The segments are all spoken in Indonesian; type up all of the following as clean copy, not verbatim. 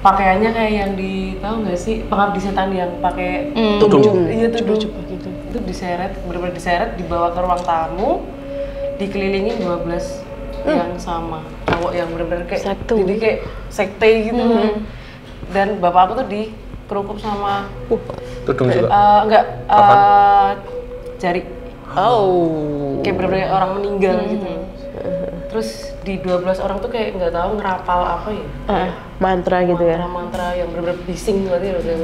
pakaiannya kayak yang tahu nggak sih Pengabdi Setan yang pakai tudung. Iya tudung gitu. Itu diseret, benar-benar diseret, dibawa ke ruang tamu, dikelilingin 12 yang sama cowok yang benar-benar kayak satu. Jadi kayak sekte gitu. Dan bapak aku tuh dikerungkup sama Tudung juga. enggak jari. Oh. Kayak benar-benar orang meninggal gitu. Terus di 12 orang tuh kayak nggak tahu ngerapal apa ya? Mantra gitu ya. Mantra yang benar-benar bising berarti loh kayak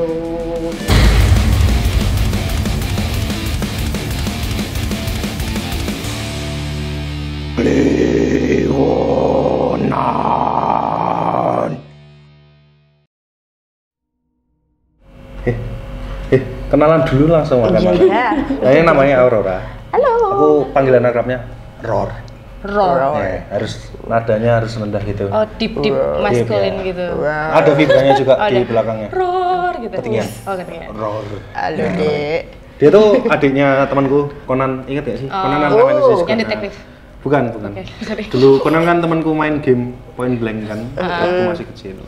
Kenalan dulu langsung makan. Iya. Ini namanya Aurora. Halo. Aku panggilan akrabnya Ror. Roar. Ya, harus nadanya harus rendah gitu. oh deep maskulin ya. gitu. Ada vibranya juga di belakangnya. Roar gitu. Ketinggian. Oh ketinggian. Ror. Halo, Dek. Dia tuh adiknya temanku Conan, inget gak sih? Conan namanya sih. Yang detektif. Bukan. Oke, sorry. Dulu Conan kan temanku main game Point Blank kan, aku masih kecil.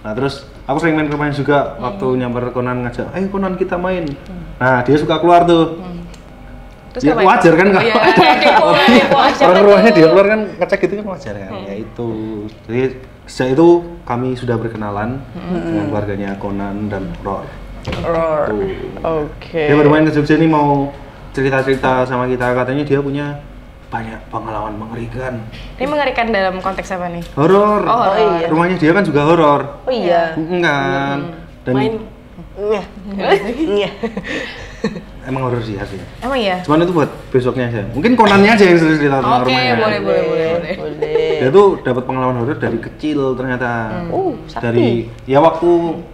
Nah terus aku sering main ke rumahnya juga waktu nyamper Conan ngajak, ayo Conan kita main. Nah dia suka keluar tuh. Terus Ya wajar kan kalau orang rumahnya dia keluar kan ngecek gitu kan wajar kan. Ya itu. Jadi sejak itu kami sudah berkenalan dengan keluarganya Conan dan Ror. Roar. Oke. Dia baru main ke Jogja nih mau cerita-cerita sama kita, katanya dia punya banyak pengalaman mengerikan. Ini mengerikan dalam konteks apa nih? Horor. Oh, iya. Rumahnya dia kan juga horor. Oh iya. Enggak. Dan Main. Iya. emang horor sih aslinya. Emang iya? Cuman itu buat besoknya aja. Mungkin Conannya aja yang sering cerita tentang Oke, rumahnya. boleh. Dia tuh dapat pengalaman horor dari kecil ternyata. sakti. Dari ya waktu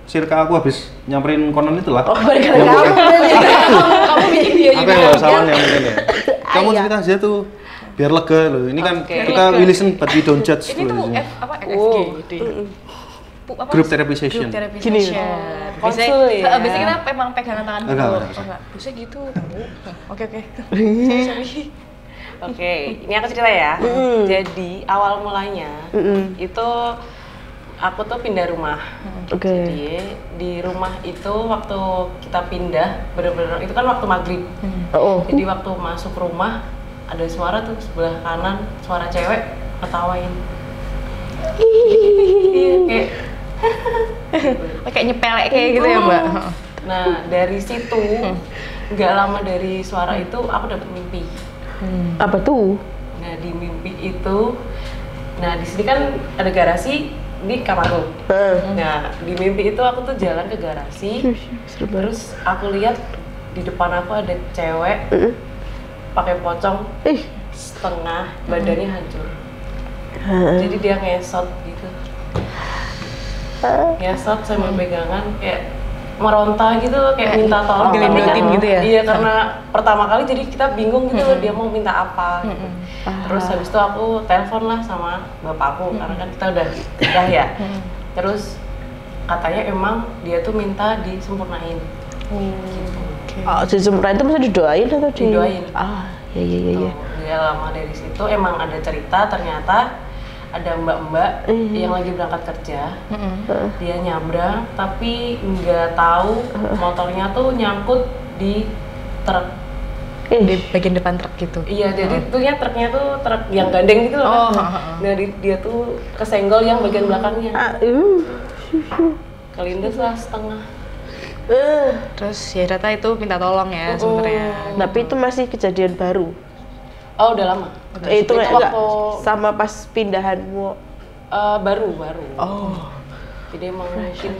circa aku habis nyamperin Conan itu lah. Oh, gara-gara Yang kamu bukan- berarti. Kamu bikin dia Aku yang bangsawan yang mungkin ya. Kamu Iya. cerita aja tuh biar lega loh. Ini kan Oke. kita we listen but we don't judge Ini loh tuh di sini. FFG gitu. Group therapy session. Group therapy Gini. session. Konsul ya. Biasanya kita emang pegangan tangan dulu. Enggak. Biasanya gitu. Oke. Sorry. Oke, ini aku cerita ya. Jadi awal mulanya itu aku tuh pindah rumah. Oke. Jadi di rumah itu waktu kita pindah bener-bener itu kan waktu maghrib. Oh. Jadi waktu masuk rumah ada suara tuh sebelah kanan suara cewek ketawain. Iya kayak nyepelek kayak gitu ya Mbak. Nah dari situ nggak lama dari suara itu aku dapet mimpi. Apa tuh? Nah di mimpi itu, nah di sini kan ada garasi di kamarku. Nah di mimpi itu aku tuh jalan ke garasi, terus aku lihat di depan aku ada cewek pakai pocong setengah, badannya hancur. Jadi dia ngesot gitu, ngesot sambil pegangan kayak meronta gitu loh, kayak minta tolong. Dilindotin gitu ya? Iya karena pertama kali jadi kita bingung gitu loh dia mau minta apa gitu. Terus habis itu aku telepon lah sama bapakku karena kan kita udah ya. Terus katanya emang dia tuh minta disempurnain. Gitu. Oh, disempurnain itu maksudnya didoain atau Didoain. Iya. Dia lama dari situ emang ada cerita ternyata ada mbak-mbak yang lagi berangkat kerja, dia nyabrang tapi nggak tahu motornya tuh nyangkut di truk. Di bagian depan truk gitu. Iya, jadi tuhnya truknya tuh truk yang gandeng gitu loh. Nah, dia tuh kesenggol yang bagian belakangnya. Kelindes lah setengah. Terus ya ternyata itu minta tolong ya sebenarnya. Tapi itu masih kejadian baru. Oh, udah lama. Itu waktu sama pas pindahanmu. baru. Oh. Jadi emang mungkin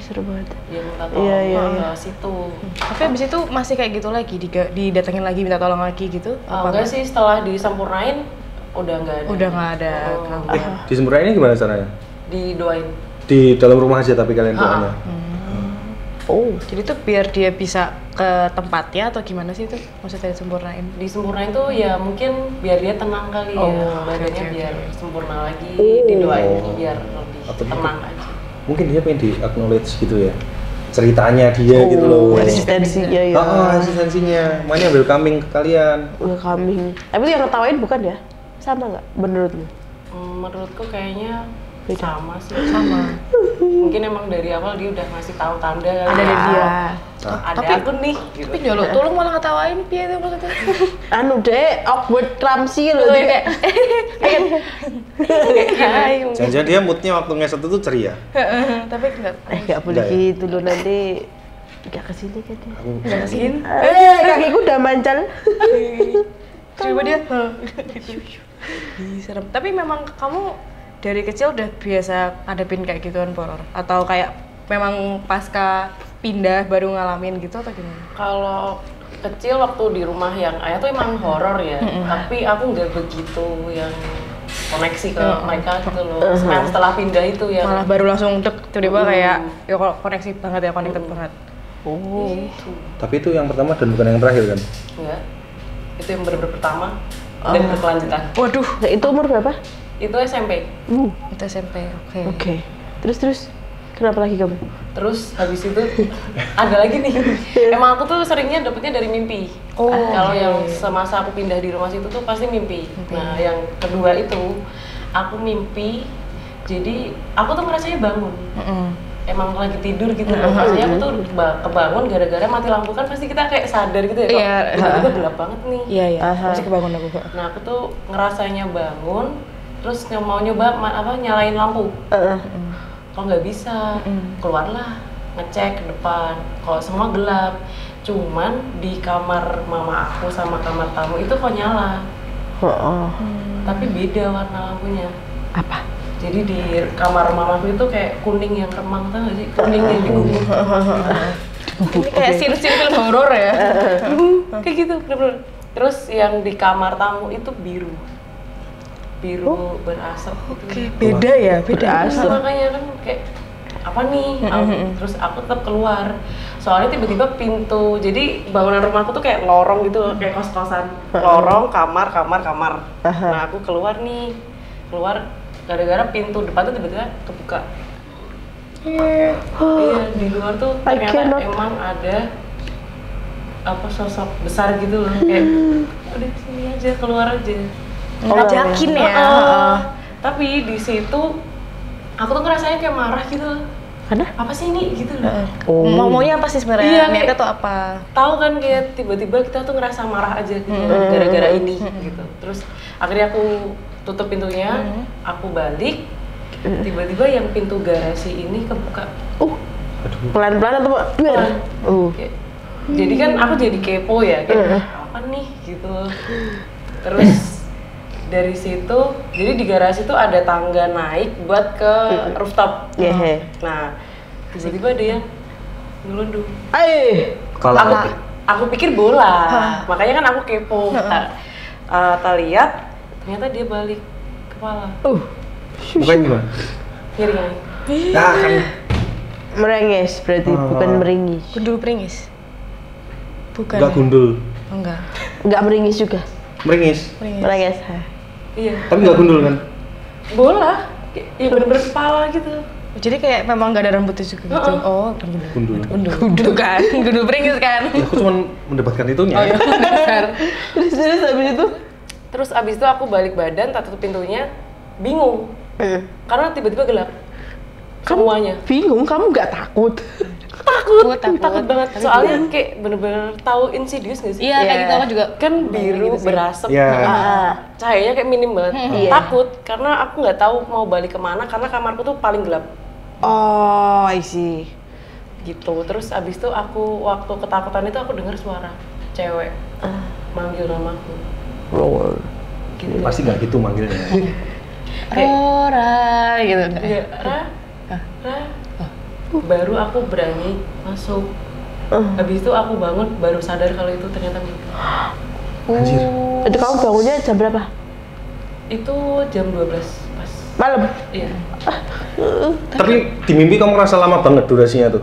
Seru banget. dia minta tolong Iya. ke situ. Tapi abis itu masih kayak gitu lagi, didatengin lagi minta tolong lagi gitu? Enggak sih, setelah disempurnain udah nggak ada. Udah nggak ada gangguan. Disempurnain ini gimana caranya? Didoain. Di dalam rumah aja tapi kalian doanya. Oh. Jadi tuh biar dia bisa ke tempatnya atau gimana sih itu? Maksudnya disempurnain? Disempurnain tuh ya mungkin biar dia tenang kali ya. Badannya oke. biar sempurna lagi, didoain biar lebih Atau tenang aja. Mungkin dia pengen di acknowledge gitu ya, ceritanya dia gitu loh. Eksistensinya ya. Eksistensinya. Makanya welcoming ke kalian. Welcoming. Tapi itu yang ketawain bukan ya? Sama nggak menurutmu? Menurutku kayaknya Sama sih. Sama. Mungkin emang dari awal dia udah ngasih tahu tanda kali Ada ya. dia. Ada Tapi- aku nih. Gitu. Tapi nyolok tolong malah ngetawain piye itu maksudnya. Anu deh, awkward clumsy loh. Kayak hai. Jangan-jangan dia moodnya waktu ngeset itu ceria. Tapi enggak. Gak boleh Enggak ya? gitu loh, nanti gak kesini kan dia. Aku Enggak kasihin. Kakiku udah mancal. Coba dia. Ih, serem. Tapi memang kamu dari kecil udah biasa hadapin kayak gituan horor atau kayak memang pasca pindah baru ngalamin gitu atau gimana? Kalau kecil waktu di rumah yang ayah tuh emang horor ya, tapi aku nggak begitu yang koneksi ke mereka gitu loh. Nah, setelah pindah itu yang Malah baru langsung dek tiba-tiba kayak ya kalau koneksi banget ya connected banget. Oh. itu tapi itu yang pertama dan bukan yang terakhir kan? ya, itu yang bener-bener pertama dan berkelanjutan. Waduh, Nah, itu umur berapa? Itu SMP. itu SMP. Oke. Oke. Terus kenapa lagi kamu? Terus habis itu ada lagi nih. Emang aku tuh seringnya dapetnya dari mimpi. Oh, Kalau yang semasa aku pindah di rumah situ tuh pasti mimpi. Nah, yang kedua itu aku mimpi. Jadi aku tuh ngerasanya bangun. Emang lagi tidur gitu loh. Rasanya aku tuh kebangun gara-gara mati lampu kan pasti kita kayak sadar gitu ya. Iya. Tiba-tiba gelap banget nih. Iya, iya. Aha. Masih kebangun aku. Nah, aku tuh ngerasanya bangun, terus mau nyoba nyalain lampu. Kalau nggak bisa, keluarlah ngecek ke depan. Kalau semua gelap, cuman di kamar mama aku sama kamar tamu itu kok nyala. Oh. Tapi beda warna lampunya. Apa? Jadi di kamar mamaku itu kayak kuning yang remang, tau nggak sih? Kuning yang digunggung. Ini kayak scene-scene film horor ya. Kayak gitu, bener-bener. Terus yang di kamar tamu itu biru. Biru berasap gitu. Oke, beda ya, beda. Nah, makanya kan kayak apa nih? Terus aku tetap keluar. Soalnya tiba-tiba pintu, jadi bangunan rumahku tuh kayak lorong gitu, kayak kos-kosan. Lorong, kamar. Nah, aku keluar nih. Keluar gara-gara pintu depan tuh tiba-tiba kebuka. Iya, di luar tuh I ternyata cannot. emang ada apa sosok besar gitu loh, kayak udah sini aja, keluar aja. Ngajakin ya. Heeh. Tapi di situ aku tuh ngerasanya kayak marah gitu loh. Karena? Apa sih ini gitu loh. Maunya apa sih sebenarnya? Iya, Niatnya kayak- tuh apa? Tahu kan kayak tiba-tiba kita tuh ngerasa marah aja gitu gara-gara ini gitu. Terus akhirnya aku tutup pintunya, aku balik. Tiba-tiba yang pintu garasi ini kebuka. Pelan-pelan atau Pelan. Oh. Kayak- jadi kan aku jadi kepo ya, kayak apa nih gitu. Terus dari situ, jadi di garasi tuh ada tangga naik buat ke rooftop. Iya. Nah, tiba-tiba ada yang ngelundung. Kalau Aku pikir bola, makanya kan aku kepo. Tak lihat, ternyata dia balik kepala. bukan gimana? Nyeri-nyeri. Nah, kan Merengis berarti, bukan meringis. Gundul pringis. Bukan. enggak gundul, Enggak. Enggak meringis juga. meringis. Merengis. Iya. Tapi enggak gundul kan? Bola. Iya bener-bener kepala gitu. Jadi kayak memang nggak ada rambutnya juga gitu. Oh, Gundul. gundul kan. Gundul pringis kan. Ya, aku cuma mendebatkan itunya. Terus habis itu? Terus abis itu aku balik badan, tak tutup pintunya, bingung. Karena tiba-tiba gelap. Semuanya. Bingung, kamu nggak takut? Takut banget. Soalnya kayak bener-bener tahu Insidious gak sih? Iya, kayak gitu aku juga. Kan biru berasap. Iya. Cahayanya kayak minim banget. Iya. Takut karena aku nggak tahu mau balik kemana karena kamarku tuh paling gelap. Oh, I see. Gitu. Terus abis itu aku waktu ketakutan itu aku dengar suara cewek manggil namaku. Roll. Gitu. Pasti nggak gitu manggilnya. Rora gitu enggak? Iya, Ra. Baru aku berani masuk. Habis itu aku bangun baru sadar kalau itu ternyata mimpi. Anjir. Itu kamu bangunnya jam berapa? Itu jam 12 pas. Malam. Iya. Tapi di mimpi kamu ngerasa lama banget durasinya tuh.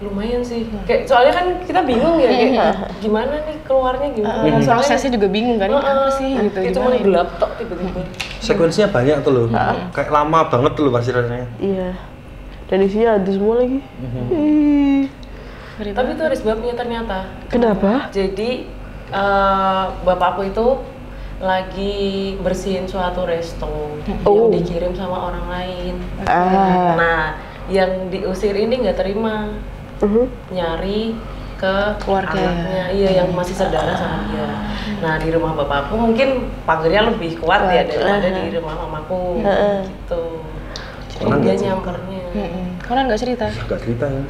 Lumayan sih. Kayak soalnya kan kita bingung ya kayak gimana nih keluarnya gimana. Prosesnya juga bingung kan, ini apa sih gitu. Itu cuma gimana ya? gelap tok tiba-tiba. Sekuensinya banyak tuh loh. Kayak lama banget tuh loh pasti rasanya. Iya. Dan isinya hantu semua lagi. Tapi itu ada sebabnya ternyata. Kenapa? Jadi bapakku itu lagi bersihin suatu resto yang dikirim sama orang lain. Nah, yang diusir ini nggak terima, nyari ke Keluarga. anaknya, iya yang masih saudara sama dia. Nah di rumah bapakku mungkin pagernya lebih kuat ya daripada di rumah mamaku, gitu. Jadi dia nyampernya. Konan nggak cerita? Nggak cerita ya.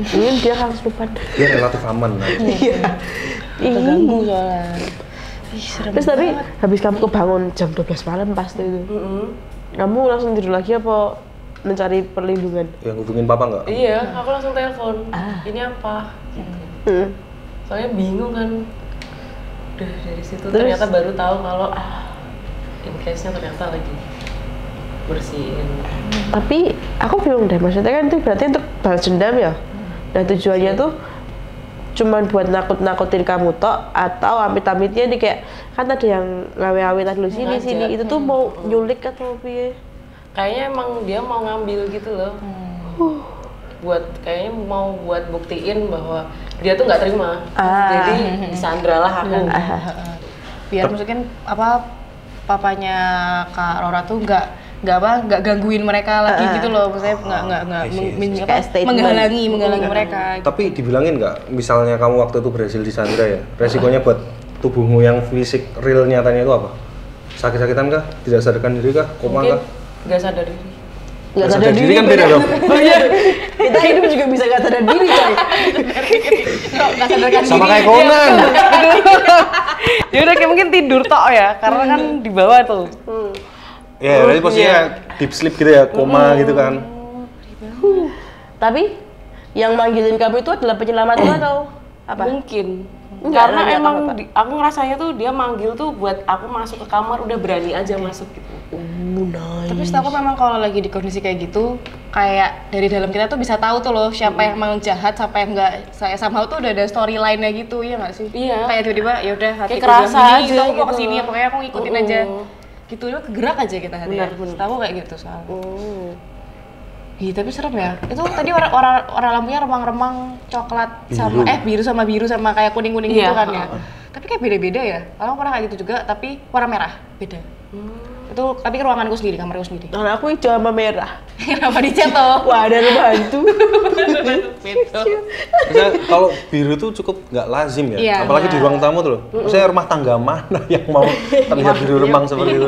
Mungkin dia harus lupa. Dia relatif aman lah. Keganggu soalnya. Ih, serem. Terus tapi habis kamu kebangun jam 12 malam pasti itu. Kamu langsung tidur lagi apa mencari perlindungan? Yang hubungin papa nggak? Iya, aku langsung telepon. Ini apa? Gitu. Soalnya bingung kan. Udah dari situ Terus? ternyata baru tahu kalau in case-nya ternyata lagi bersihin. Tapi aku bingung deh, maksudnya kan itu berarti untuk balas dendam ya? Dan tujuannya tuh cuman buat nakut-nakutin kamu tok atau amit-amitnya nih kayak kan ada yang ngawe-ngawe tadi lu sini Ngajak. sini itu tuh mau nyulik atau piye? Kayaknya emang dia mau ngambil gitu loh. Kayaknya mau buat buktiin bahwa dia tuh nggak terima. Jadi disandra lah aku. Biar mungkin apa papanya Kak Rora tuh nggak gangguin mereka lagi gitu loh, maksudnya nggak menghalangi mereka. Tapi dibilangin nggak, misalnya kamu waktu itu berhasil disandra ya, resikonya buat tubuhmu yang fisik real nyatanya itu apa? Sakit-sakitan kah? Tidak sadarkan diri kah? Koma Mungkin kah? nggak sadar diri. Nggak sadar diri kan beda dong. Oh iya, kita hidup juga bisa nggak sadar diri coy. Nggak sadarkan Sama diri. kayak Conan. Ya udah kayak mungkin tidur tok ya, karena kan di bawah tuh. Ya, berarti posisinya deep sleep gitu ya, koma gitu kan. Tapi yang manggilin kamu itu adalah penyelamat atau apa? Mungkin. Enggak, Karena nanya emang apa-apa. aku ngerasanya tuh dia manggil tuh buat aku masuk ke kamar udah berani aja masuk gitu. Tapi setahu aku memang kalau lagi di kondisi kayak gitu, kayak dari dalam kita tuh bisa tahu tuh loh siapa yang emang jahat, siapa yang enggak. Saya somehow tuh udah ada storyline-nya gitu, ya nggak sih? Iya. Kayak tiba-tiba ya udah hati Kayak kerasa aja aku mau gitu. kesini, pokoknya aku ngikutin aja. Gitu, itu kegerak aja kita hatinya. Benar. Setahu aku kayak gitu soalnya. Ih, tapi serem ya. Itu tadi warna lampunya remang-remang coklat sama biru sama kayak kuning-kuning Iya, gitu kan ya. Tapi kayak beda-beda ya. Kalau aku pernah kayak gitu juga, tapi warna merah, beda. Itu tapi ruanganku sendiri, kamarku sendiri. Kalau aku hijau sama merah. Kenapa dicat toh? Wah, ada rumah hantu. Maksudnya kalau biru tuh cukup nggak lazim ya, Iya, apalagi di ruang tamu tuh loh. Maksudnya rumah tangga mana yang mau terlihat biru remang seperti itu?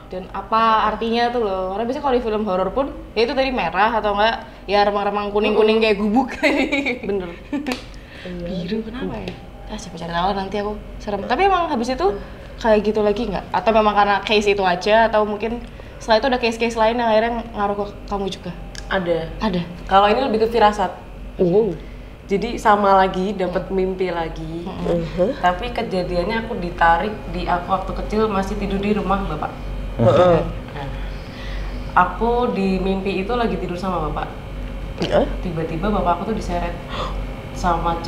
Dan apa artinya tuh loh? Karena biasanya kalau di film horor pun ya itu tadi merah atau enggak ya remang-remang kuning-kuning kayak gubuk. Bener. Biru kenapa ya? Siapa cari tahu nanti aku serem. Tapi emang habis itu kayak gitu lagi nggak? Atau memang karena case itu aja atau mungkin setelah itu ada case-case lain yang akhirnya ngaruh ke kamu juga? Ada. Ada. Kalau ini lebih ke firasat. Jadi sama lagi, dapat mimpi lagi. Tapi kejadiannya aku ditarik aku waktu kecil masih tidur di rumah bapak. Nah, aku di mimpi itu lagi tidur sama bapak. Tiba-tiba bapak aku tuh diseret sama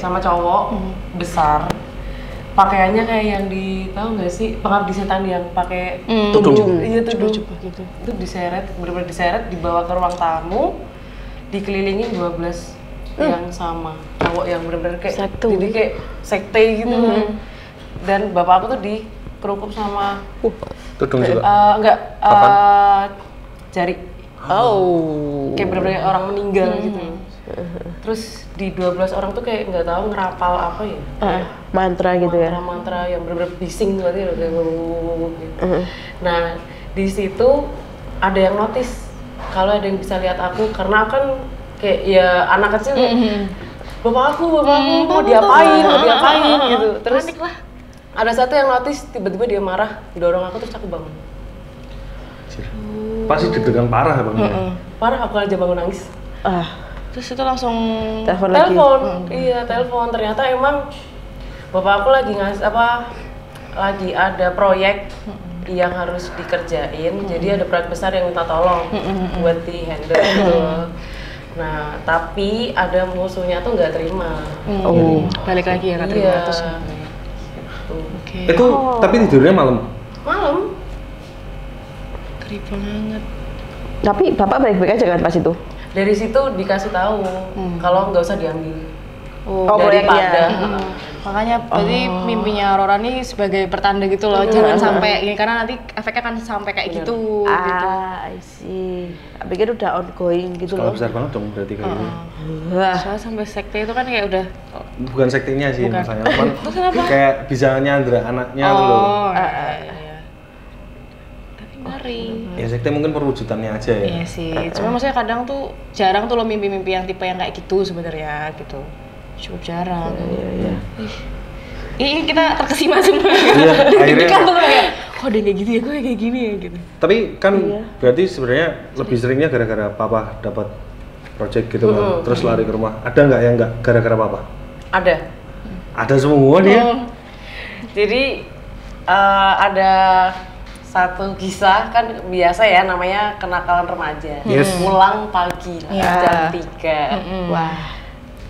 sama cowok besar. Pakaiannya kayak yang tahu nggak sih pengabdi setan yang pakai Tudung. Iya tudung. Gitu. Itu diseret, benar-benar diseret, dibawa ke ruang tamu, dikelilingin 12 yang sama cowok yang benar-benar kayak jadi kayak sekte gitu. Dan bapak aku tuh dikerukuk sama Tudung juga. jari. Kayak benar-benar orang meninggal gitu. Terus di 12 orang tuh kayak nggak tahu ngerapal apa ya. Mantra gitu ya. Mantra yang benar-benar bising berarti kayak gitu. Nah, di situ ada yang notice kalau ada yang bisa lihat aku karena kan kayak ya anak kecil bapak aku mau diapain gitu. Terus ada satu yang notice tiba-tiba dia marah, dorong aku terus aku bangun. Pasti deg-degan parah bang. Parah, aku aja bangun nangis. Terus itu langsung Telepon lagi. Iya, telepon. Ternyata emang bapak aku lagi lagi ada proyek yang harus dikerjain. Jadi ada proyek besar yang minta tolong buat di handle gitu. Nah, tapi ada musuhnya tuh nggak terima. Balik lagi ya nggak terima Iya. terus. Itu tapi tidurnya malam. Malam. Ngeri banget. Tapi bapak baik-baik aja kan pas itu? Dari situ dikasih tahu kalau nggak usah diambil. Proyeknya. Daripada Makanya berarti mimpinya Aurora nih sebagai pertanda gitu loh, jangan sampai ini karena nanti efeknya kan sampai kayak gitu. I see. Aku pikir udah ongoing gitu Skala loh. besar banget dong berarti kayak gitu. Wah, Soalnya sampai sekte itu kan kayak udah. Bukan sektinya sih Bukan. maksudnya, cuman kayak bisa nyandra anaknya tuh loh. Iya. Tapi ngeri. Ya sekte mungkin perwujudannya aja ya. Iya sih. Cuma maksudnya kadang tuh jarang tuh lo mimpi-mimpi yang tipe yang kayak gitu sebenarnya gitu. Cukup jarang. iya. Ini kita terkesima semua. Iya, akhirnya. Kan tuh kayak, kok dia kayak gitu ya, gue kayak gini ya gitu. Tapi kan berarti sebenarnya lebih seringnya gara-gara papa dapat project gitu kan, terus lari ke rumah. Ada nggak yang nggak gara-gara papa? Ada. Ada semua dia. Jadi ada satu kisah kan biasa ya namanya kenakalan remaja. Yes. Pulang pagi jam 3. Wah.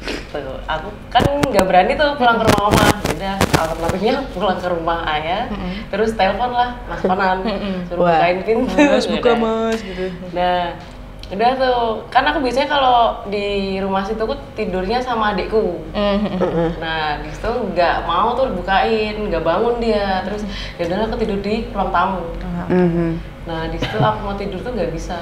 Tuh, aku kan nggak berani tuh pulang ke rumah oma. Udah alternatifnya pulang ke rumah ayah, terus telepon lah Mas Konan, suruh Wah. bukain pintu. Mas buka Udah. mas gitu. Nah, udah tuh, kan aku biasanya kalau di rumah situ aku tidurnya sama adikku. Nah, di situ nggak mau tuh dibukain, nggak bangun dia. Terus ya udahlah aku tidur di ruang tamu. Nah, di situ aku mau tidur tuh nggak bisa.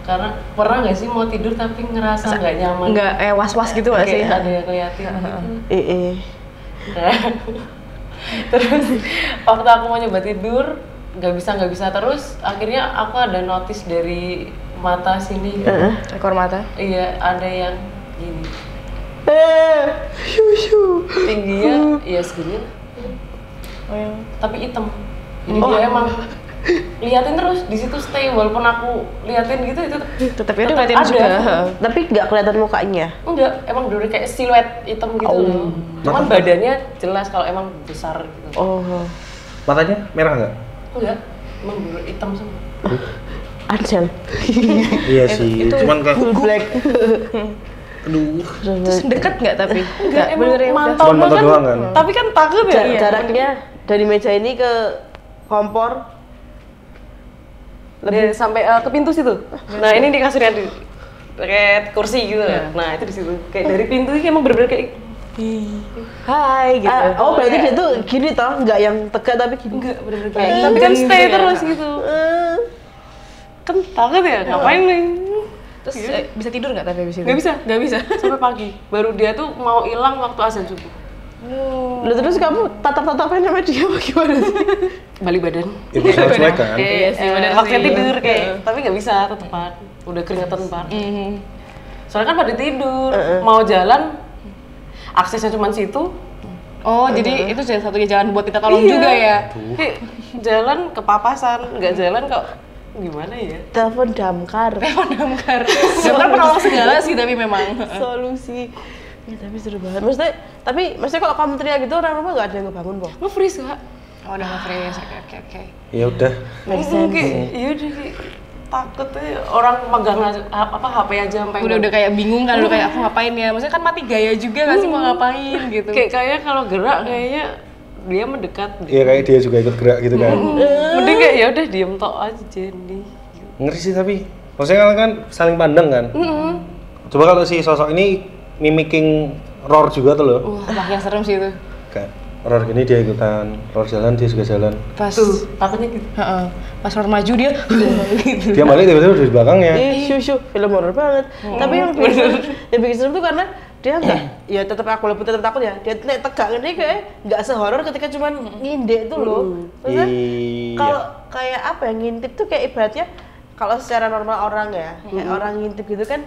Karena pernah nggak sih mau tidur tapi ngerasa nggak nyaman. Nggak was-was gitu nggak sih? Kayak ada yang kelihatan gitu. Nah, terus waktu aku mau nyoba tidur nggak bisa terus akhirnya aku ada notice dari mata sini. Ekor mata. Iya, ada yang gini. Shushu. Tingginya ya segini. Tapi hitam. Jadi dia emang liatin terus di situ stay walaupun aku liatin gitu itu Tetap itu ngeliatin ada. juga. Tapi nggak kelihatan mukanya. Enggak, emang bener kayak siluet hitam gitu loh. Cuman badannya jelas kalau emang besar gitu. Oh. Matanya merah nggak? Enggak, emang bener hitam semua. Ansel. Iya sih, cuman kayak Black. aduh. Terus deket nggak tapi? Enggak, emang bener ya udah. mantau Cuman mata banget. doang kan? Tapi kan takut ya. Jaraknya dari meja ini ke kompor Lebih sampai ke pintu situ. Nah, ini di kasurnya di kayak kursi gitu. Nah, itu di situ. Kayak dari pintu ini emang bener-bener kayak Hai gitu. berarti dia tuh gini toh, nggak yang tegak tapi gini. enggak bener-bener kayak tapi kan stay terus gitu. Kan takut ya, ngapain nih? Terus bisa tidur nggak tapi abis itu? Nggak bisa sampai pagi. Baru dia tuh mau hilang waktu azan subuh. Lalu terus kamu tatap-tatapan sama dia apa gimana sih? Balik badan. Ya bisa cuek kan? Iya sih, bener Waktunya sih. tidur kayak, tapi nggak bisa tetepan. Udah keringetan banget. Soalnya kan pada tidur, mau jalan, aksesnya cuma situ. Oh, jadi itu salah satunya jalan buat kita tolong juga ya. Kayak jalan ke papasan, nggak jalan kok gimana ya? Telepon damkar. Damkar penolong segala sih tapi memang. Solusi. Ya, tapi seru banget. Maksudnya kalau kamu teriak gitu orang rumah nggak ada yang ngebangun, Boh? Nge-freeze Kak. Oh, udah nge-freeze. Oke. Ya udah. Kayak, yaudah kayak takut aja orang megang HP aja sampai Udah kayak bingung kan, udah kayak aku ngapain ya. Maksudnya kan mati gaya juga nggak sih mau ngapain gitu. kayaknya kalau gerak kayaknya dia mendekat deh. Iya kayak dia juga ikut gerak gitu kan. Mending kayak ya udah diem tok aja jadi. Ngeri sih tapi. Maksudnya kan saling pandang kan. Coba kalau si sosok ini mimicking roar juga tuh loh. Makin serem sih itu. Kayak roar gini dia ikutan, roar jalan dia juga jalan. Pas Takutnya gitu. pas orang maju dia gitu. Dia balik tiba-tiba dari belakangnya. Shushu, film horor banget. Tapi yang bikin serem tuh karena dia nggak, ya tetap aku walaupun tetap takut ya. Dia nek tegak ini kayak nggak sehoror ketika cuman ngindek tuh loh. Maksudnya Iya. kalau kayak apa ya, ngintip tuh kayak ibaratnya kalau secara normal orang ya, kayak orang ngintip gitu kan,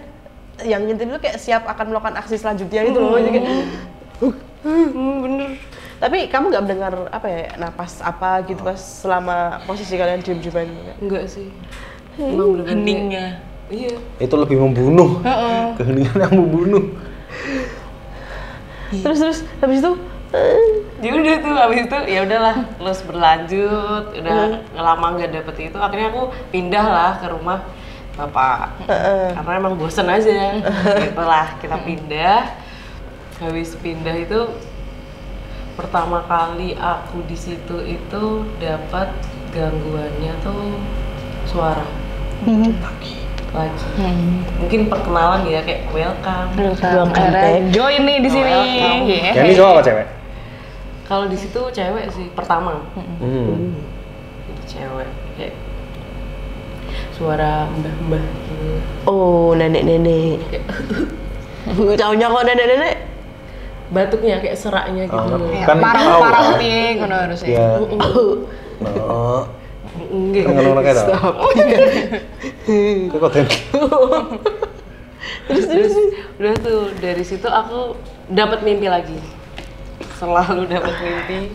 yang ngintip itu kayak siap akan melakukan aksi selanjutnya gitu loh. Jadi kayak, bener. Tapi kamu nggak mendengar apa ya, napas apa gitu pas selama posisi kalian diem-dieman gitu? Enggak sih. Emang bener-bener Heningnya. Iya. Itu lebih membunuh. Keheningan yang membunuh. Terus habis itu Ya udah tuh habis itu ya udahlah terus berlanjut, udah lama nggak dapet itu, akhirnya aku pindah lah ke rumah bapak karena emang bosen aja. Gitulah kita pindah. Habis pindah itu pertama kali aku di situ itu dapat gangguannya tuh suara. lagi. Mungkin perkenalan ya, kayak welcome. Join nih di sini. Yang ini cowok apa cewek? Kalau di situ cewek sih pertama. Cewek kayak suara mbah-mbah gitu. Oh, nenek-nenek. Cowoknya kok nenek-nenek? Batuknya kayak seraknya gitu. Kan Parah nih ngono harusnya. ya. Enggak. Ngono kayak ta. Kok ten. Terus udah tuh dari situ aku dapat mimpi lagi. Selalu dapat mimpi.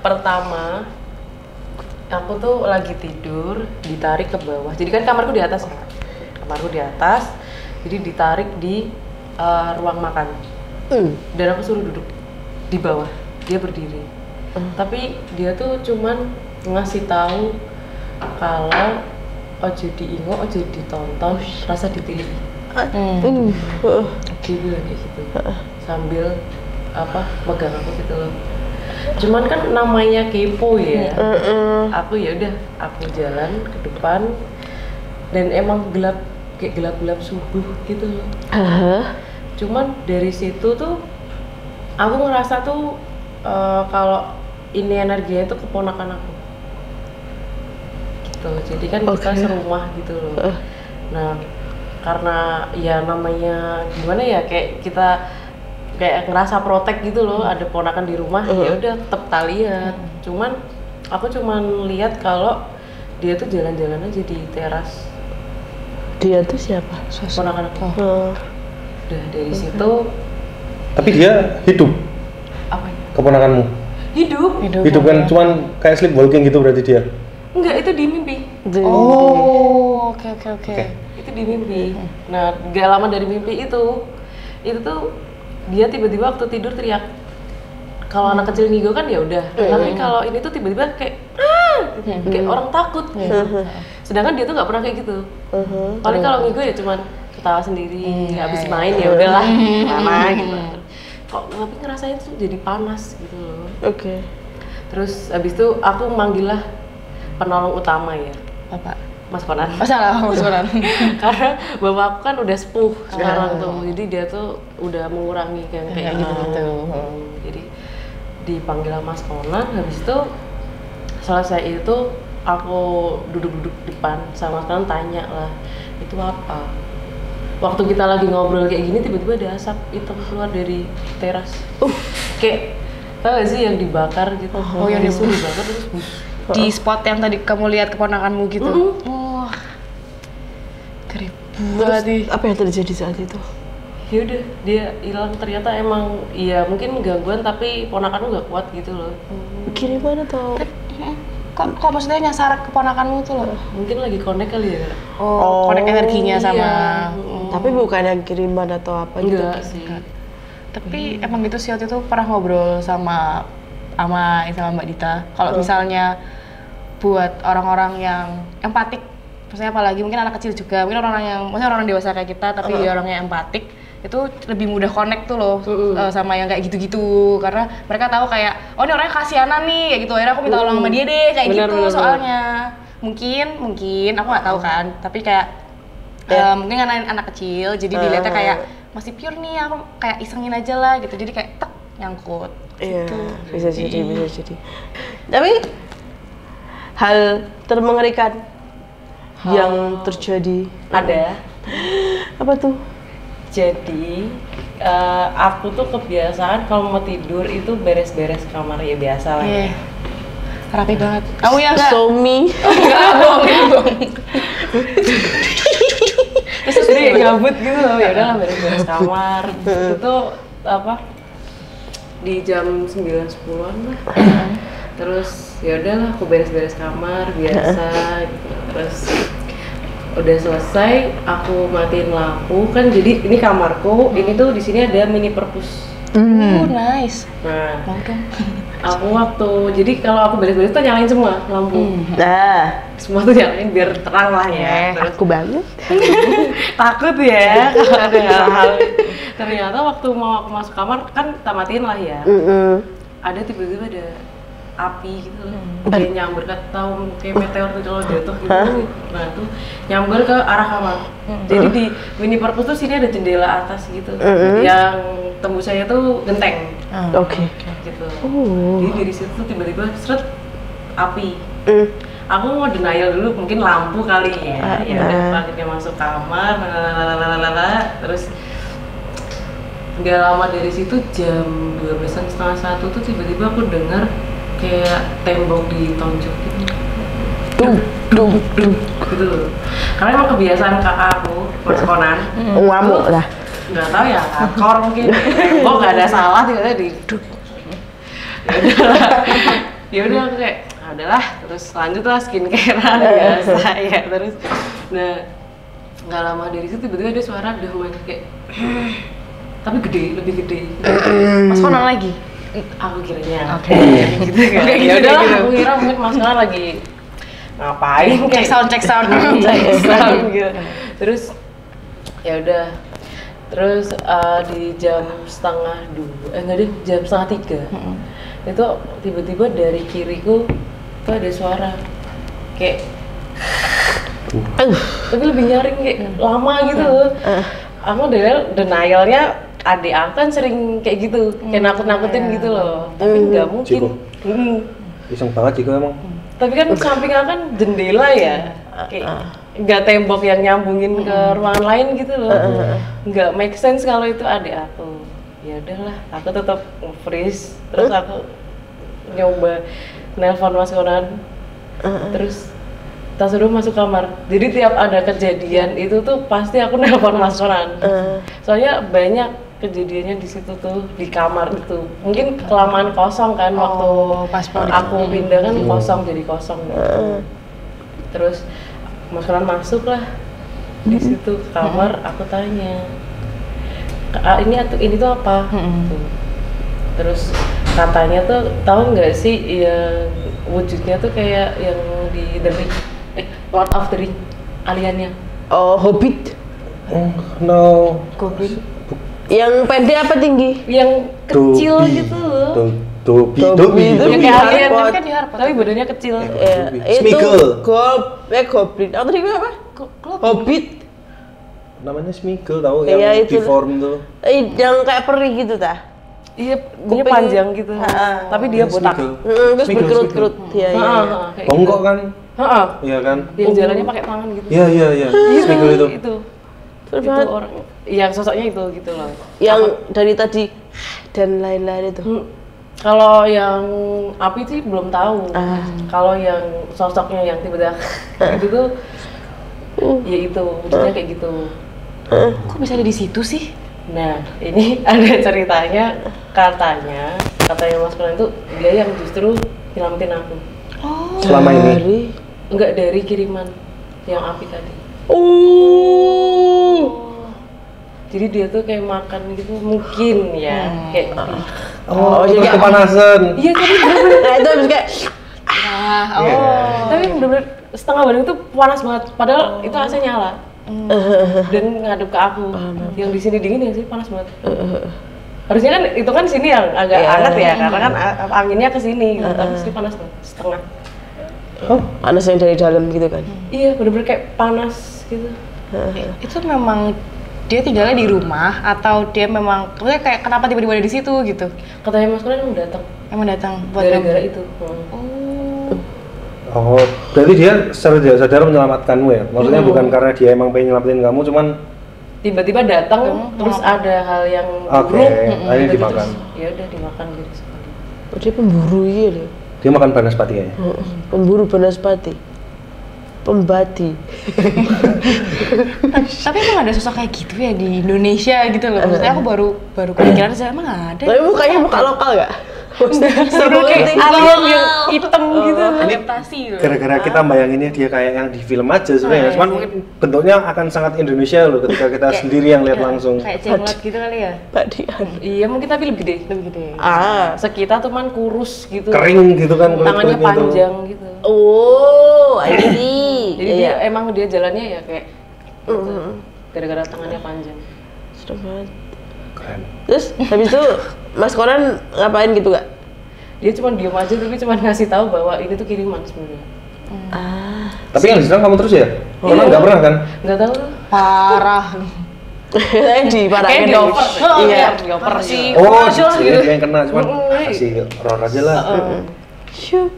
Pertama aku tuh lagi tidur, ditarik ke bawah. Jadi kan kamarku di atas. Kamarku di atas. Jadi ditarik di ruang makan. Dan aku suruh duduk di bawah. Dia berdiri. Tapi dia tuh cuman ngasih tahu kalau ojo diingo, ojo ditonton, rasa ditilik. Dia bilang kayak gitu. Sambil megang aku gitu loh. Cuman kan namanya kepo ya. Aku ya udah, aku jalan ke depan dan emang gelap, kayak gelap-gelap subuh gitu loh. Cuman dari situ tuh aku ngerasa tuh kalau ini energinya itu keponakan aku. Gitu. Jadi kan kita serumah gitu loh. Nah, karena ya namanya gimana ya, kayak kita kayak ngerasa protek gitu loh, ada ponakan di rumah, ya udah tetap tak lihat. Cuman aku cuman lihat kalau dia tuh jalan-jalan aja di teras. Dia tuh siapa? Ponakan aku. Udah dari situ. Tapi dia hidup. Apanya? Keponakanmu. Hidup kan, cuman kayak sleepwalking gitu berarti dia. Enggak, itu di mimpi. Oh, oke. Itu di mimpi. Nah, gak lama dari mimpi itu tuh dia tiba-tiba waktu tidur teriak. Kalau anak kecil ngigo kan ya udah. Tapi kalau ini tuh tiba-tiba kayak kayak orang takut. Sedangkan dia tuh nggak pernah kayak gitu. Paling kalau ngigo ya cuman ketawa sendiri, habis main ya udahlah, lama gitu. Kok tapi ngerasain tuh jadi panas gitu loh. Terus habis itu aku manggil lah penolong utama ya. Bapak. Mas Konan. Masalah Mas Konan. Karena bapak aku kan udah sepuh sekarang tuh, jadi dia tuh udah mengurangi kayak gitu. Jadi dipanggil Mas Konan, habis itu selesai itu aku duduk-duduk depan sama Mas Konan, tanya lah itu apa. Waktu kita lagi ngobrol kayak gini tiba-tiba ada asap hitam keluar dari teras. Kayak tau gak sih yang dibakar gitu? Yang dibakar terus di spot yang tadi kamu lihat keponakanmu gitu. Keren banget. Apa yang terjadi saat itu? Ya udah, dia hilang. Ternyata emang iya mungkin gangguan tapi ponakanmu nggak kuat gitu loh. Gimana tau? Kok maksudnya nyasar keponakanmu tuh loh? Mungkin lagi connect kali ya. Connect energinya sama. Tapi bukan yang kiriman atau apa gitu? Enggak sih. Tapi emang gitu sih, waktu itu pernah ngobrol sama Mbak Dita. Kalau misalnya buat orang-orang yang empatik, maksudnya apalagi mungkin anak kecil juga, mungkin maksudnya orang dewasa kayak kita, tapi dia orangnya empatik, itu lebih mudah connect tuh loh sama yang kayak gitu-gitu, karena mereka tahu kayak, oh ini orangnya kasianan nih, kayak gitu, akhirnya aku minta tolong sama dia deh, kayak gitu soalnya. Mungkin, aku nggak tahu kan, tapi kayak mungkin karena anak kecil, jadi dilihatnya kayak masih pure nih, aku kayak isengin aja lah gitu, jadi kayak tek, nyangkut. Iya, bisa jadi. Tapi hal termengerikan yang terjadi ada. Apa tuh? Jadi aku tuh kebiasaan kalau mau tidur itu beres-beres kamar ya biasa lah. Rapi banget. Kamu ya nggak? Somi. Enggak, bohong. Terus dia gabut gitu loh, ya udahlah beres-beres kamar. Itu tuh di jam 9-10-an lah. Terus ya udahlah aku beres-beres kamar biasa gitu. Terus udah selesai aku matiin lampu kan, jadi ini kamarku, ini tuh di sini ada mini perpus. Nice. Nah, aku jadi kalau aku beres-beres tuh nyalain semua lampu. Semua tuh nyalain biar terang lah ya. Terus aku banget. Takut ya kalau ada hal. Ternyata waktu mau aku masuk kamar kan tak matiin lah ya. Ada tiba-tiba ada api gitu kayak nyamber, tahu kayak meteor tuh kalau jatuh gitu. Nah tuh nyamber ke arah kamar. Jadi di mini purpose tuh sini ada jendela atas gitu yang tembusannya tuh genteng. Oke. Gitu. Jadi dari situ tuh tiba-tiba seret api. Aku mau denial dulu, mungkin lampu kali ya. Ya udah akhirnya masuk kamar, terus nggak lama dari situ jam 12-an setengah 1 tuh tiba-tiba aku dengar kayak tembok ditonjok gitu. Dum gitu loh. Karena emang kebiasaan kakak aku pas konan. Ngamuk lah. Nggak tahu ya, akor mungkin tembok nggak ada salah tiba-tiba di ya udah aku kayak adalah terus lanjutlah skincare biasa ya terus. Nah nggak lama dari situ tiba-tiba ada suara dehuan kayak tapi gede, lebih gede. Mas Konan lagi? Aku kiranya. Oke. Gitu kan. Ya udah, aku kira mungkin Mas Konan lagi ngapain kayak Cek sound gitu. Terus ya udah. Terus di jam setengah 2, enggak deh, jam setengah 3. Itu tiba-tiba dari kiriku tuh ada suara kayak tapi lebih nyaring kayak lama gitu. Aku denialnya adik aku kan sering kayak gitu, kayak nakut-nakutin gitu loh, tapi nggak mungkin. Iseng banget Jiko emang. Tapi kan samping aku kan jendela ya, kayak nggak tembok yang nyambungin ke ruangan lain gitu loh, nggak make sense kalau itu adik aku. Ya udahlah, aku tetap freeze, terus aku nyoba nelpon Mas Konan, terus tak suruh masuk kamar. Jadi tiap ada kejadian itu tuh pasti aku nelpon Mas Konan. Soalnya banyak kejadiannya di situ tuh di kamar itu. Mungkin kelamaan kosong kan waktu pas aku pindah kan kosong jadi kosong. Terus Mas Konan masuk lah di situ kamar. Aku tanya, ini tuh apa? Tuh. Terus katanya tuh tahu nggak sih yang wujudnya tuh kayak yang di The Ring, Lord of the Ring, aliannya. Oh, Hobbit. No. Goblin. Yang pendek apa tinggi? Yang kecil gitu loh. Dobby. Yang kayak alien Harry kan di Harry Potter. Tapi badannya kecil. Smeagol. Goblin. Apa tadi gue apa? Hobbit. Namanya Smeagol tahu Iya, yang itu. deform tuh. Yang kayak peri gitu tah? Iya, dia panjang gitu. Tapi dia botak. Terus berkerut-kerut. Iya. Bongkok kan? Iya kan? Yang jalannya pakai tangan gitu. Iya. Smeagol itu. Itu orang yang sosoknya itu gitu loh. Yang dari tadi dan lain-lain itu. Kalau yang api sih belum tahu. Kalau yang sosoknya yang tiba-tiba gitu tuh, ya itu wujudnya kayak gitu. Kok bisa ada di situ sih? Nah, ini ada ceritanya, katanya Mas Konan itu dia yang justru nyelamatin aku. Selama ini? Enggak, dari kiriman yang api tadi. Jadi dia tuh kayak makan gitu mungkin ya, kayak jadi kepanasan. iya tapi bener-bener Nah itu habis kayak tapi bener-bener setengah badan itu panas banget, padahal itu AC nyala dan ngadep ke aku. Yang di sini dingin, yang sini panas banget. Harusnya kan itu kan sini yang agak hangat ya, karena kan anginnya ke sini gitu, tapi sini panas banget setengah. panas yang dari dalam gitu kan? Iya, bener-bener kayak panas gitu. Itu memang dia tinggalnya di rumah atau dia memang maksudnya kayak kenapa tiba-tiba ada di situ gitu? Katanya Mas Konan emang datang buat gara-gara itu. Oh, berarti dia secara tidak sadar menyelamatkanmu ya? Maksudnya bukan karena dia emang pengen nyelamatin kamu, cuman tiba-tiba datang terus ada hal yang buruk, akhirnya dimakan. Ya udah dimakan gitu sekali. Oh, dia pemburu iya deh. Dia makan banaspati ya? Pemburu banaspati. Pembati. Tapi emang ada sosok kayak gitu ya di Indonesia gitu loh. Maksudnya aku baru kepikiran saya emang ada. Tapi mukanya muka lokal nggak? Seru kayak alien yang hitam gitu. Adaptasi loh. Gara-gara kita bayanginnya dia kayak yang di film aja sebenarnya. Cuman mungkin bentuknya akan sangat Indonesia loh ketika kita sendiri yang lihat langsung. Kayak jenglot gitu kali ya? Pak Dian. Iya mungkin tapi lebih gede. Sekitar cuman kurus gitu. Kering gitu kan tangannya kulitnya tuh. panjang gitu. Oh, ini. Jadi dia emang dia jalannya ya kayak gara-gara tangannya panjang. Serem banget. Keren. Terus habis itu Mas Konan ngapain gitu gak? Dia cuma diem aja tapi cuma ngasih tahu bahwa ini tuh kiriman sebenarnya. Tapi yang diserang kamu terus ya? Karena nggak pernah kan? Nggak tahu. Parah. Kayaknya diparahin Kayak dioper. iya Dioper Si Oh, aja lah dia gitu. yang kena cuman kasih roar aja lah. Syuk.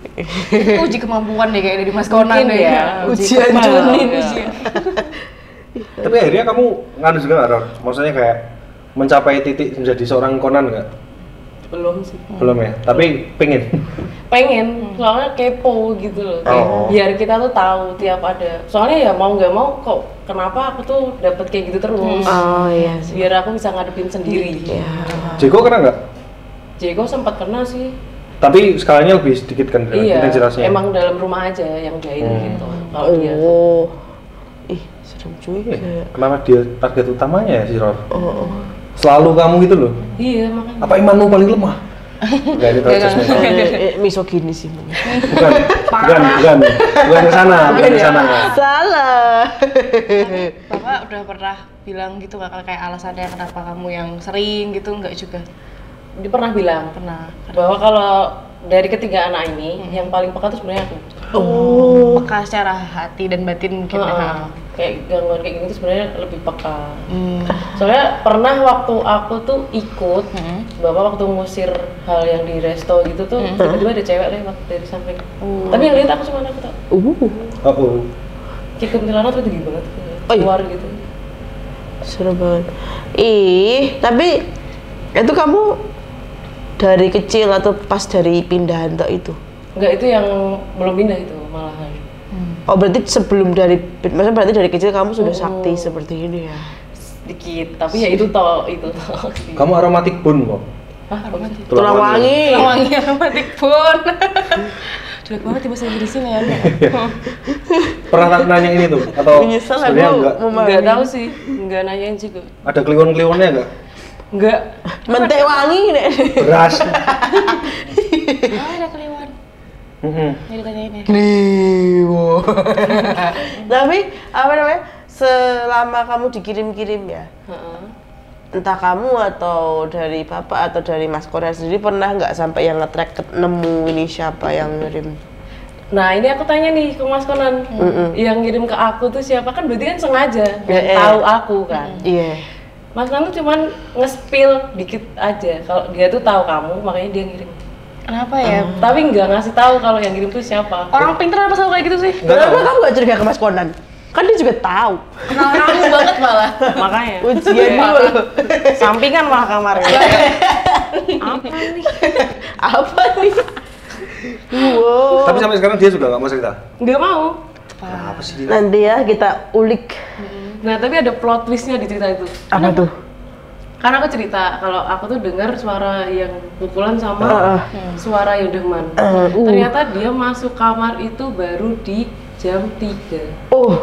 Itu uji kemampuan deh kayak dari Mas Conan Mungkin deh. ya. Ujian kepala. Junin. Iya. Tapi akhirnya kamu nganu juga nggak, Ron? Maksudnya kayak mencapai titik menjadi seorang Conan nggak? Belum sih. Belum ya? Tapi pengen. Pengen, soalnya kepo gitu loh. Kayak Oh. biar kita tuh tahu tiap ada. Soalnya ya mau nggak mau kok kenapa aku tuh dapet kayak gitu terus. Oh iya sih. Biar aku bisa ngadepin sendiri. Jeko kena nggak? Jago sempat kena sih. Tapi skalanya lebih sedikit kan Iya, intensitasnya. emang dalam rumah aja yang jahit gitu. Kalau dia tuh. Oh. Ih, serem juga. Kenapa dia target utamanya ya si Ror? Oh. Selalu kamu gitu loh. Iya makanya. Apa imanmu paling lemah? Enggak itu judgmental. Misogini sih. Bukan ke sana, bukan ke sana. Salah. Bapak udah pernah bilang gitu nggak kayak alasannya kenapa kamu yang sering gitu nggak juga? Dia pernah bilang Pernah. bahwa kalau dari ketiga anak ini yang paling peka tuh sebenarnya aku. Peka secara hati dan batin mungkin. Kayak gangguan kayak gini tuh sebenarnya lebih peka. Soalnya pernah waktu aku tuh ikut, bapak waktu ngusir hal yang di resto gitu tuh tiba-tiba ada cewek lewat dari samping. Tapi yang lihat aku cuma aku tak. Oh. Kayak kuntilanak tuh tinggi banget keluar gitu. Serem banget. Ih, tapi itu kamu dari kecil atau pas dari pindahan tok itu? Enggak, itu yang belum pindah itu malahan. Oh berarti sebelum dari, maksudnya berarti dari kecil kamu sudah sakti seperti ini ya? Sedikit, tapi ya itu toh. Kamu aromatik bun kok. Hah, romantis. Tulang wangi. Wangi aromatik pun. Jelek banget di bahasa Inggrisin ya. Pernah nanya ini tuh atau Menyesal sebenarnya aku enggak? Enggak tahu sih, enggak nanyain juga. Ada kliwon-kliwonnya enggak? Enggak. Mentek wangi nih. Beras. Ada kliwon. Jadi tanyain ya. Liwo. Tapi apa namanya? Selama kamu dikirim-kirim ya, Heeh. entah kamu atau dari bapak atau dari Mas Korea sendiri pernah nggak sampai yang nge-track nemu ini siapa yang ngirim? Nah ini aku tanya nih ke Mas Conan, yang ngirim ke aku tuh siapa, kan berarti kan sengaja tahu aku kan. Iya. Mas Conan tuh cuman nge-spill dikit aja kalau dia tuh tahu kamu, makanya dia ngirim. Kenapa ya? Tapi nggak ngasih tahu kalau yang ngirim tuh siapa. Orang pinter apa selalu kayak gitu sih? Kenapa kamu nggak curiga ke Mas Konan? Kan dia juga tahu. Kenal kamu banget malah. Makanya. Ujian dulu. Sampingan malah kamarnya. Apa nih? Apa nih? Wow. Tapi sampai sekarang dia juga nggak mau cerita. Nggak mau. Apa sih dia? Nanti ya kita ulik. Nah tapi ada plot twistnya di cerita itu. Apa tuh? Karena aku cerita kalau aku tuh dengar suara yang pukulan sama suara Yodeman. Ternyata dia masuk kamar itu baru di jam 3. Oh.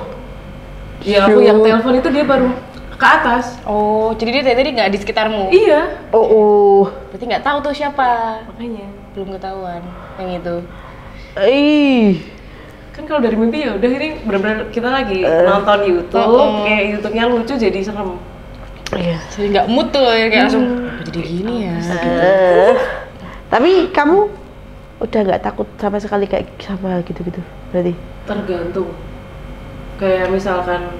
Ya aku yang telepon itu dia baru ke atas. Oh, jadi dia dari tadi nggak di sekitarmu? Iya. Oh. Berarti nggak tahu tuh siapa? Makanya. Belum ketahuan yang itu. Ih. Kan kalau dari mimpi ya udah ini benar-benar kita lagi nonton YouTube, kayak YouTube-nya lucu jadi serem. Iya. Jadi nggak mood tuh ya, kayak langsung jadi gini ya. Tapi kamu udah nggak takut sama sekali kayak sama gitu-gitu berarti? Tergantung. Kayak misalkan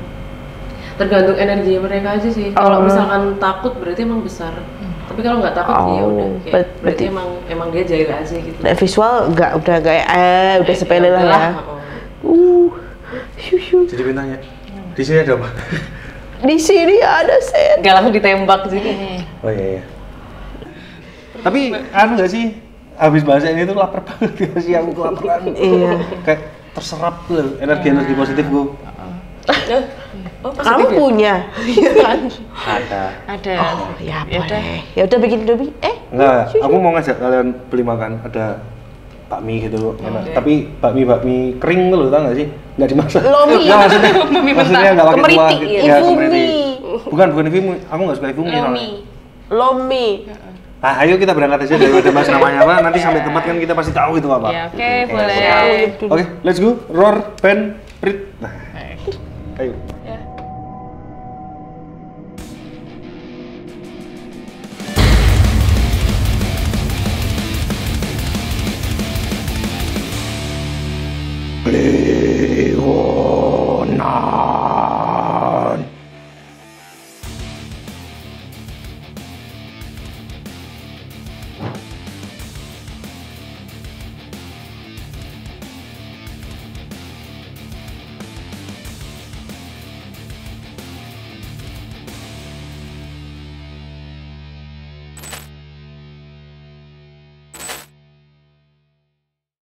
tergantung energi mereka aja sih. Kalau misalkan takut berarti emang besar. Tapi kalau nggak takut ya udah kayak berarti emang dia jahil aja gitu. Nah, visual nggak udah kayak udah sepele lah ya. Jadi bintangnya. Di sini ada apa? Di sini ada set. Gak langsung ditembak sih. Oh iya. Tapi anu nggak sih? Habis bahasa ini tuh lapar banget sih, aku kelaparan. Iya. Kayak terserap loh energi positif gue. Kamu punya? Ada. Oh ya boleh. Ya udah bikin Indomie. Enggak, aku mau ngajak kalian beli makan. Ada bakmi gitu enak. Tapi bakmi kering loh, tau nggak sih? Nggak dimasak. Lomi. Nggak, maksudnya nggak pakai kuah gitu. Ya, Ifumi. Bukan ifumi. Aku nggak suka ifumi soalnya. Lomi. Nah, ayo kita berangkat aja daripada bahas namanya apa. Nanti sampai tempat kan kita pasti tahu itu apa. Ya, oke, boleh. Oke, let's go. Roar, pen, prit. Nah, ayo.